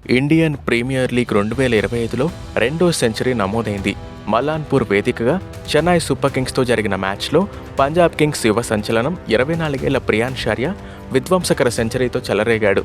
Indian premier league 2025లో రెండో century నమోదైంది. మలాన్పూర్ వేదికగా చెన్నై సూపర్ కింగ్స్తో జరిగిన మ్యాచ్లో పంజాబ్ కింగ్స్ యువ సంచలనం 24 ఏళ్ల ప్రియాన్స్ చారియా విధ్వంసకర సెంచరీతో చెలరేగాడు.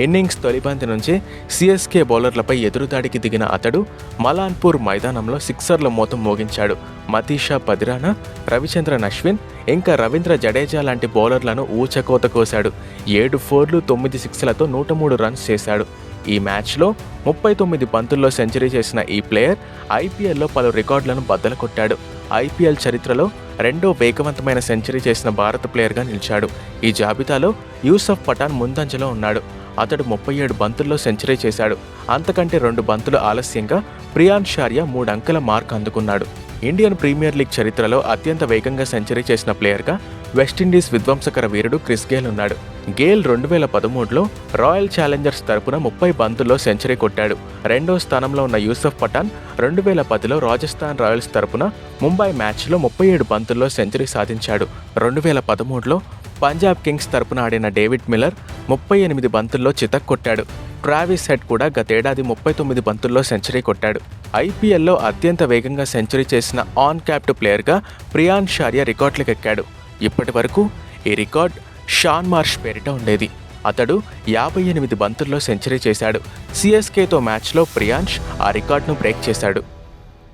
ఇన్నింగ్స్ తొలిబంతి నుంచే సిఎస్కే బౌలర్లపై ఎదురుదాడికి దిగిన అతడు మలాన్పూర్ మైదానంలో సిక్సర్ల మోతం మోగించాడు. మతీషా పదిరానా, రవిచంద్రన్ అశ్విన్, ఇంకా రవీంద్ర జడేజా లాంటి బౌలర్లను ఊచకోత కోశాడు. 7 4లు 9 సిక్స్లతో 103 రన్స్ చేశాడు. ఈ మ్యాచ్లో 39 బంతుల్లో సెంచరీ చేసిన ఈ ప్లేయర్ ఐపీఎల్లో పలు రికార్డులను బద్దలు కొట్టాడు. ఐపీఎల్ చరిత్రలో రెండో వేగవంతమైన సెంచరీ చేసిన భారత ప్లేయర్గా నిలిచాడు. ఈ జాబితాలో యూసఫ్ పఠాన్ ముందంజలో ఉన్నాడు. అతడు 37 బంతుల్లో సెంచరీ చేశాడు. అంతకంటే 2 బంతులు ఆలస్యంగా ప్రియాన్స్ చారియా 3 అంకెల మార్క్ అందుకున్నాడు. ఇండియన్ ప్రీమియర్ లీగ్ చరిత్రలో అత్యంత వేగంగా సెంచరీ చేసిన ప్లేయర్గా వెస్టిండీస్ విధ్వంసకర వీరుడు క్రిస్ గేల్ ఉన్నాడు. గేల్ 2013లో రాయల్ ఛాలెంజర్స్ తరపున 30 బంతుల్లో సెంచరీ కొట్టాడు. రెండో స్థానంలో ఉన్న యూసఫ్ పఠాన్ 2010లో రాజస్థాన్ రాయల్స్ తరపున ముంబై మ్యాచ్లో 37 బంతుల్లో సెంచరీ సాధించాడు. 2013లో పంజాబ్ కింగ్స్ తరపున ఆడిన డేవిడ్ మిల్లర్ 38 బంతుల్లో చితక్ కొట్టాడు. ట్రావిస్ హెడ్ కూడా గతేడాది 39 బంతుల్లో సెంచరీ కొట్టాడు. ఐపీఎల్లో అత్యంత వేగంగా సెంచరీ చేసిన ఆన్ క్యాప్డ్ ప్లేయర్గా ప్రియాన్స్ చారియా రికార్డులకెక్కాడు. ఇప్పటి వరకు ఈ రికార్డ్ షాన్ మార్ష్ పేరిట ఉండేది. అతడు 58 బంతుల్లో సెంచరీ చేశాడు. సిఎస్కేతో మ్యాచ్లో ప్రియాన్స్ ఆ రికార్డును బ్రేక్ చేశాడు.